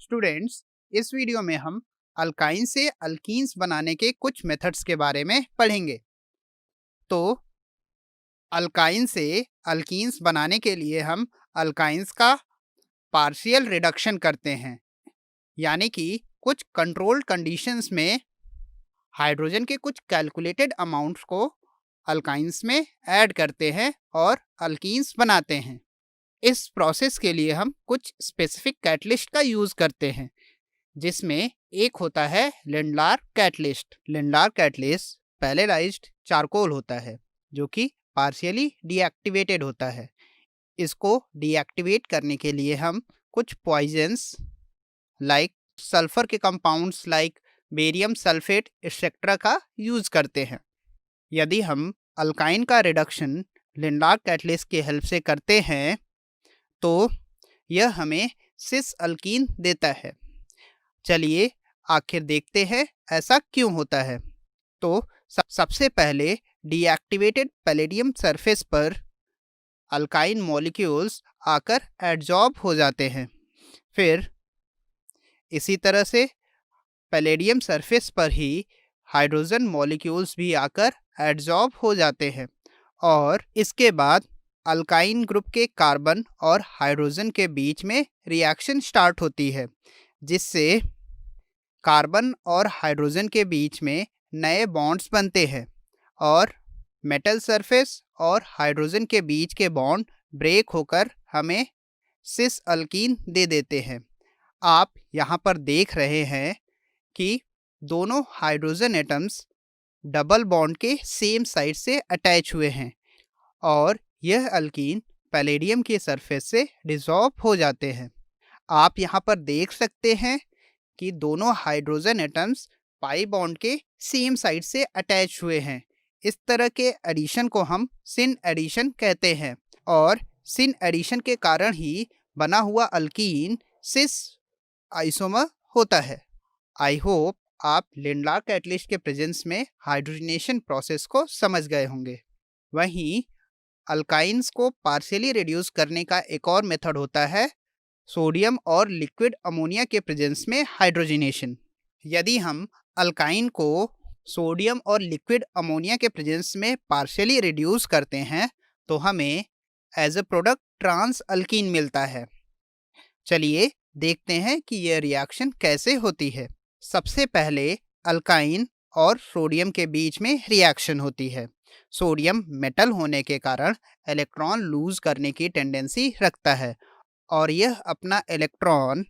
Students, इस video में हम अल्काइन से अल्कीन्स बनाने के कुछ मेथड्स के बारे में पढ़ेंगे। तो अल्काइन से अल्कीन्स बनाने के लिए हम अल्काइंस का पार्शियल रिडक्शन करते हैं, यानी कि कुछ कंट्रोल्ड कंडीशंस में हाइड्रोजन के कुछ कैलकुलेटेड अमाउंट्स को अल्काइंस में ऐड करते हैं और अल्कीन्स बनाते हैं। इस प्रोसेस के लिए हम कुछ स्पेसिफिक कैटलिस्ट का यूज़ करते हैं, जिसमें एक होता है Lindlar catalyst. Lindlar catalyst palladised charcoal होता है, जो कि पार्शियली डीएक्टिवेटेड होता है। इसको डीएक्टिवेट करने के लिए हम कुछ पॉइजन्स लाइक सल्फर के compounds like barium sulphate etcetera का यूज़ करते हैं। यदि हम अल्काइन का रिडक्शन लिंडलार कैटलिस्ट की हेल्प से करते हैं तो यह हमें सिस अल्कीन देता है। चलिए आखिर देखते हैं ऐसा क्यों होता है। तो सबसे पहले डीएक्टिवेटेड पैलेडियम सरफेस पर अल्काइन मॉलिक्यूल्स आकर एडजॉर्ब हो जाते हैं। फिर इसी तरह से पैलेडियम सरफेस पर ही हाइड्रोजन मॉलिक्यूल्स भी आकर एडजॉर्ब हो जाते हैं और इसके बाद अल्काइन ग्रुप के कार्बन और हाइड्रोजन के बीच में रिएक्शन स्टार्ट होती है, जिससे कार्बन और हाइड्रोजन के बीच में नए बॉन्ड्स बनते हैं और मेटल सरफेस और हाइड्रोजन के बीच के बॉन्ड ब्रेक होकर हमें सिस अल्कीन दे देते हैं। आप यहाँ पर देख रहे हैं कि दोनों हाइड्रोजन एटम्स डबल बॉन्ड के सेम साइड से अटैच हुए हैं और यह अल्कीन पैलेडियम के सरफेस से डिसॉल्व हो जाते हैं। आप यहाँ पर देख सकते हैं कि दोनों हाइड्रोजन एटम्स पाई बॉन्ड के सेम साइड से अटैच हुए हैं। इस तरह के एडिशन को हम सिन एडिशन कहते हैं और सिन एडिशन के कारण ही बना हुआ अल्कीन सिस आइसोमर होता है। आई होप आप लिंडलार कैटलिस्ट के प्रेजेंस में हाइड्रोजनेशन प्रोसेस को समझ गए होंगे। वहीं अल्काइंस को पार्शियली रिड्यूस करने का एक और मेथड होता है सोडियम और लिक्विड अमोनिया के प्रेजेंस में हाइड्रोजनेशन। यदि हम अल्काइन को सोडियम और लिक्विड अमोनिया के प्रेजेंस में पार्शियली रिड्यूस करते हैं तो हमें as a product trans alkene मिलता है। चलिए देखते हैं कि यह रिएक्शन कैसे होती है। सबसे पहले अल्काइन और सोडियम के बीच में रिएक्शन होती है। सोडियम मेटल होने के कारण इलेक्ट्रॉन लूज करने की टेंडेंसी रखता है और यह अपना इलेक्ट्रॉन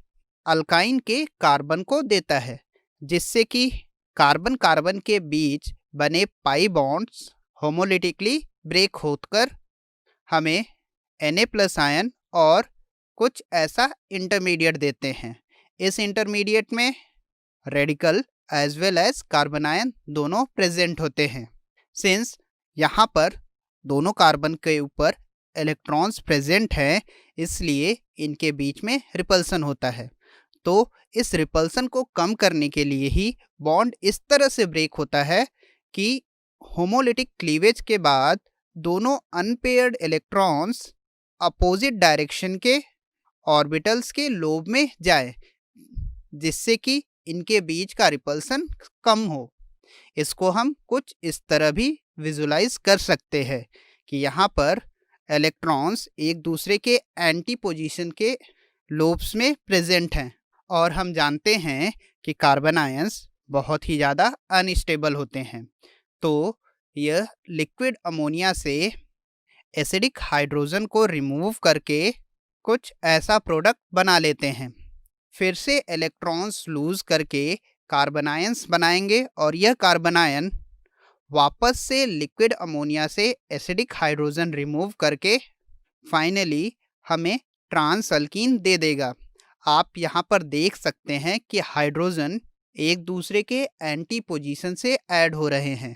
अल्काइन के कार्बन को देता है, जिससे कि कार्बन कार्बन के बीच बने पाई बॉन्ड्स होमोलिटिकली ब्रेक होकर हमें Na+ आयन और कुछ ऐसा इंटरमीडिएट देते हैं। इस इंटरमीडिएट में radical as well as carbon ion दोनों प्रेजेंट होते हैं। सिंस यहाँ पर दोनों कार्बन के ऊपर इलेक्ट्रॉन्स प्रेजेंट हैं, इसलिए इनके बीच में रिपल्सन होता है। तो इस रिपल्सन को कम करने के लिए ही बॉन्ड इस तरह से ब्रेक होता है कि होमोलिटिक क्लीवेज के बाद दोनों अनपेयर्ड इलेक्ट्रॉन्स अपोजिट डायरेक्शन के ऑर्बिटल्स के लोब में जाए, जिससे कि इनके बीच का रिपल्सन कम हो। इसको हम कुछ इस तरह भी विजुलाइज कर सकते हैं कि यहाँ पर इलेक्ट्रॉन्स एक दूसरे के एंटी पोजीशन के लोब्स में प्रेजेंट हैं और हम जानते हैं कि कार्बन आयंस बहुत ही ज़्यादा अनस्टेबल होते हैं। तो यह लिक्विड अमोनिया से एसिडिक हाइड्रोजन को रिमूव करके कुछ ऐसा प्रोडक्ट बना लेते हैं। फिर से इलेक्ट्रॉन्स लूज करके कार्बन आयंस बनाएंगे और यह कार्बन आयन वापस से लिक्विड अमोनिया से एसिडिक हाइड्रोजन रिमूव करके फाइनली हमें ट्रांस अल्कीन दे देगा। आप यहाँ पर देख सकते हैं कि हाइड्रोजन एक दूसरे के एंटी पोजीशन से ऐड हो रहे हैं,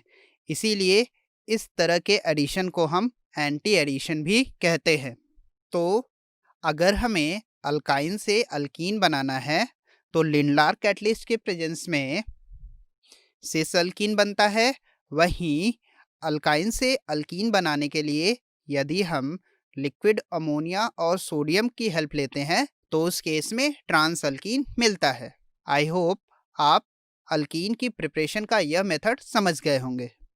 इसीलिए इस तरह के एडिशन को हम एंटी एडिशन भी कहते हैं। तो अगर हमें अल्काइन से अल्कीन बनाना है तो लिंडलार कैटलिस्ट के प्रेजेंस में सिस अल्कीन बनता है। वहीं अल्काइन से अल्कीन बनाने के लिए यदि हम लिक्विड अमोनिया और सोडियम की हेल्प लेते हैं तो उस केस में ट्रांस अल्कीन मिलता है। आई होप आप अल्कीन की प्रिपरेशन का यह मेथड समझ गए होंगे।